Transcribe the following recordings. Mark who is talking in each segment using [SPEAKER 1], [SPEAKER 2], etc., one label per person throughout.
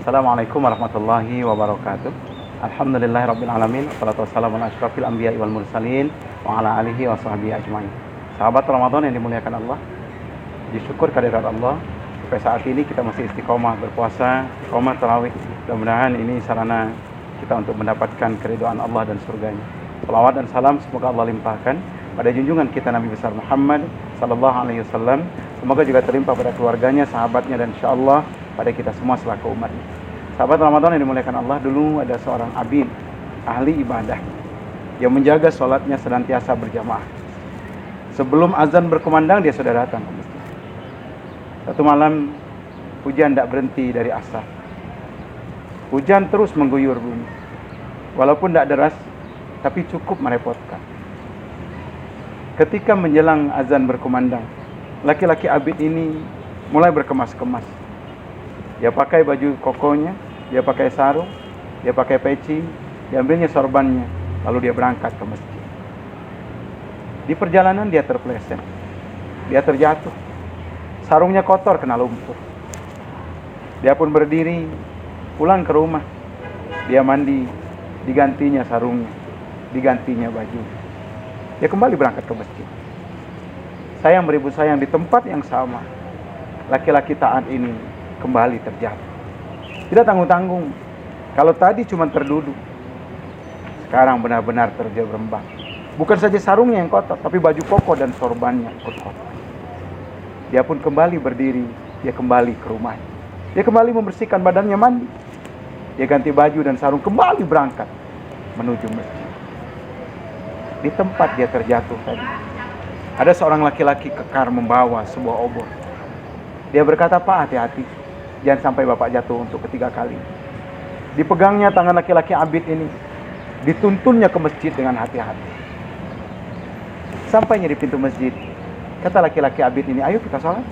[SPEAKER 1] Assalamualaikum warahmatullahi wabarakatuh. Alhamdulillahirabbil alamin. Wassalatu wassalamu ala asyrofil anbiya'i wal mursalin wa ala alihi wa sahbihi ajmain. Sahabat Ramadan yang dimuliakan Allah, disyukur kehadirat Allah sampai saat ini kita masih istiqomah berpuasa, istiqomah tarawih. Mudah-mudahan ini sarana kita untuk mendapatkan keridhaan Allah dan surganya. Salawat dan salam semoga Allah limpahkan pada junjungan kita Nabi besar Muhammad sallallahu alaihi wasallam. Semoga juga terlimpah pada keluarganya, sahabatnya, dan insyaallah pada kita semua selaku umatnya. Sahabat Ramadan yang dimuliakan Allah, dulu ada seorang abid, ahli ibadah, yang menjaga sholatnya senantiasa berjamaah. Sebelum azan berkumandang, dia sudah datang ke masjid. Satu malam, hujan tidak berhenti dari asar. Hujan terus mengguyur bumi. Walaupun tidak deras, tapi cukup merepotkan. Ketika menjelang azan berkumandang, laki-laki abid ini mulai berkemas-kemas. Dia pakai baju kokonya, dia pakai sarung, dia pakai peci, diambilnya sorbannya, lalu dia berangkat ke masjid. Di perjalanan dia terpeleset, dia terjatuh, sarungnya kotor kena lumpur. Dia pun berdiri, pulang ke rumah, dia mandi, digantinya sarungnya, digantinya baju. Dia kembali berangkat ke masjid. Sayang beribu sayang, di tempat yang sama, laki-laki taat ini kembali terjatuh. Tidak tanggung-tanggung. Kalau tadi cuma terduduk, sekarang benar-benar terjerembab. Bukan saja sarungnya yang kotor, tapi baju koko dan sorbannya ikut kotor. Dia pun kembali berdiri, dia kembali ke rumahnya. Dia kembali membersihkan badannya, mandi. Dia ganti baju dan sarung, kembali berangkat menuju masjid. Di tempat dia terjatuh tadi, ada seorang laki-laki kekar membawa sebuah obor. Dia berkata, "Pak, hati-hati, jangan sampai Bapak jatuh untuk ketiga kali." Dipegangnya tangan laki-laki abid ini, dituntunnya ke masjid dengan hati-hati. Sampainya di pintu masjid, kata laki-laki abid ini, "Ayo kita sholat."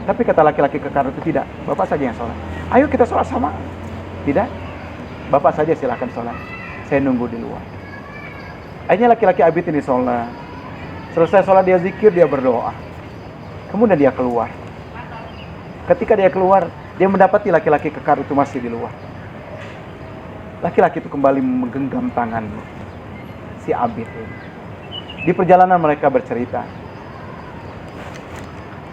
[SPEAKER 1] Tapi kata laki-laki kekar itu, "Tidak, Bapak saja yang sholat." "Ayo kita sholat sama." "Tidak, Bapak saja silakan sholat, saya nunggu di luar." Akhirnya laki-laki abid ini sholat. Selesai sholat dia zikir, dia berdoa. Kemudian dia keluar. Ketika dia keluar, dia mendapati laki-laki kekar itu masih di luar. Laki-laki itu kembali menggenggam tangan si abid ini. Di perjalanan mereka bercerita,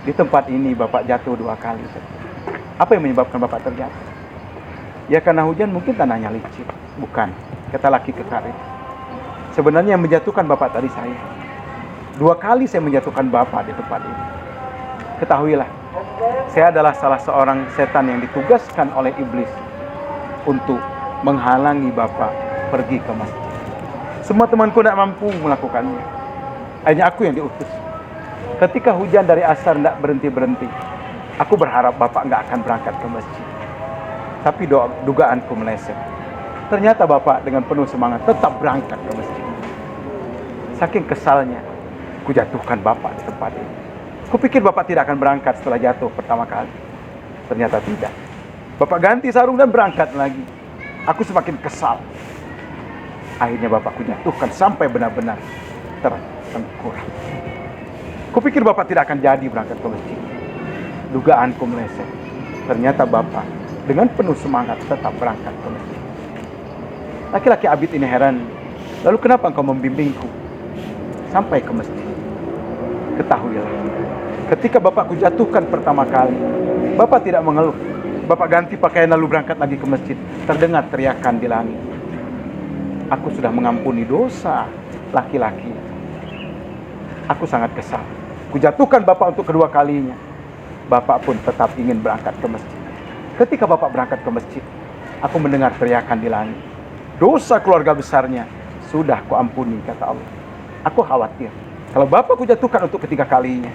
[SPEAKER 1] "Di tempat ini Bapak jatuh 2 kali. Apa yang menyebabkan Bapak terjatuh?" "Ya karena hujan, mungkin tanahnya licin." "Bukan," kata laki kekar itu. "Sebenarnya yang menjatuhkan Bapak tadi saya. 2 kali saya menjatuhkan Bapak di tempat ini. Ketahuilah, saya adalah salah seorang setan yang ditugaskan oleh iblis untuk menghalangi Bapak pergi ke masjid. Semua temanku tidak mampu melakukannya. Hanya aku yang diutus. Ketika hujan dari asar tidak berhenti-berhenti, aku berharap Bapak nggak akan berangkat ke masjid. Tapi dugaanku meleset. Ternyata Bapak dengan penuh semangat tetap berangkat ke masjid. Saking kesalnya, ku jatuhkan Bapak di tempat ini. Kupikir Bapak tidak akan berangkat setelah jatuh pertama kali. Ternyata tidak. Bapak ganti sarung dan berangkat lagi. Aku semakin kesal. Akhirnya Bapak ku jatuhkan sampai benar-benar tertengkurap. Kupikir Bapak tidak akan jadi berangkat ke masjid. Dugaanku meleset. Ternyata Bapak dengan penuh semangat tetap berangkat ke masjid." Laki-laki abid ini heran. "Lalu kenapa engkau membimbingku sampai ke masjid?" "Ketahuilah, ketika Bapak ku jatuhkan pertama kali, Bapak tidak mengeluh. Bapak ganti pakaian lalu berangkat lagi ke masjid. Terdengar teriakan di langit. Aku sudah mengampuni dosa laki-laki. Aku sangat kesal. Ku jatuhkan Bapak untuk kedua kalinya. Bapak pun tetap ingin berangkat ke masjid. Ketika Bapak berangkat ke masjid, aku mendengar teriakan di langit. Dosa keluarga besarnya sudah ku ampuni," kata Allah. "Aku khawatir kalau Bapak ku jatuhkan untuk ketiga kalinya,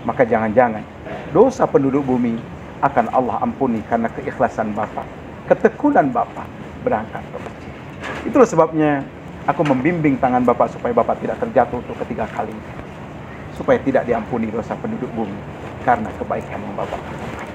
[SPEAKER 1] maka jangan-jangan dosa penduduk bumi akan Allah ampuni karena keikhlasan Bapak, ketekunan Bapak berangkat ke masjid. Itulah sebabnya aku membimbing tangan Bapak supaya Bapak tidak terjatuh untuk ketiga kalinya, supaya tidak diampuni dosa penduduk bumi karena kebaikan yang Bapak lakukan."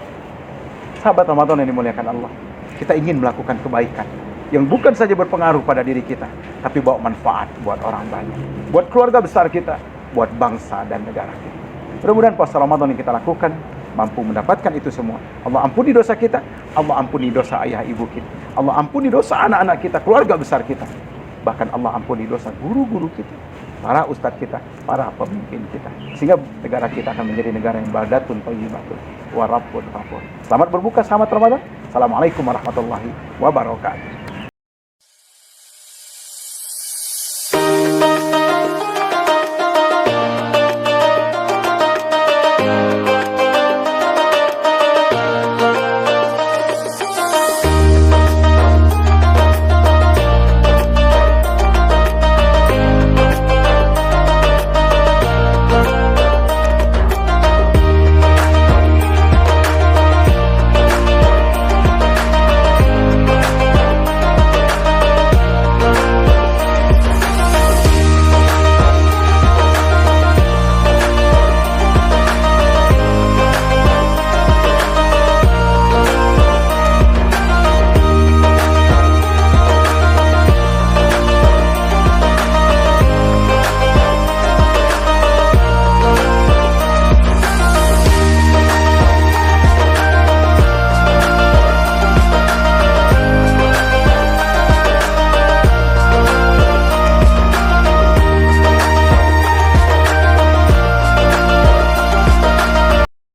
[SPEAKER 1] Sahabat Ramadan yang dimuliakan Allah, kita ingin melakukan kebaikan yang bukan saja berpengaruh pada diri kita, tapi bawa manfaat buat orang banyak, buat keluarga besar kita, buat bangsa dan negara kita. Mudah-mudahan puasa Ramadan yang kita lakukan mampu mendapatkan itu semua. Allah ampuni dosa kita, Allah ampuni dosa ayah ibu kita, Allah ampuni dosa anak-anak kita, keluarga besar kita. Bahkan Allah ampuni dosa guru-guru kita, para ustadz kita, para pemimpin kita. Sehingga negara kita akan menjadi negara yang baldatun thayyibatun wa rabbun ghafur. Selamat berbuka, selamat Ramadan. Assalamualaikum warahmatullahi wabarakatuh.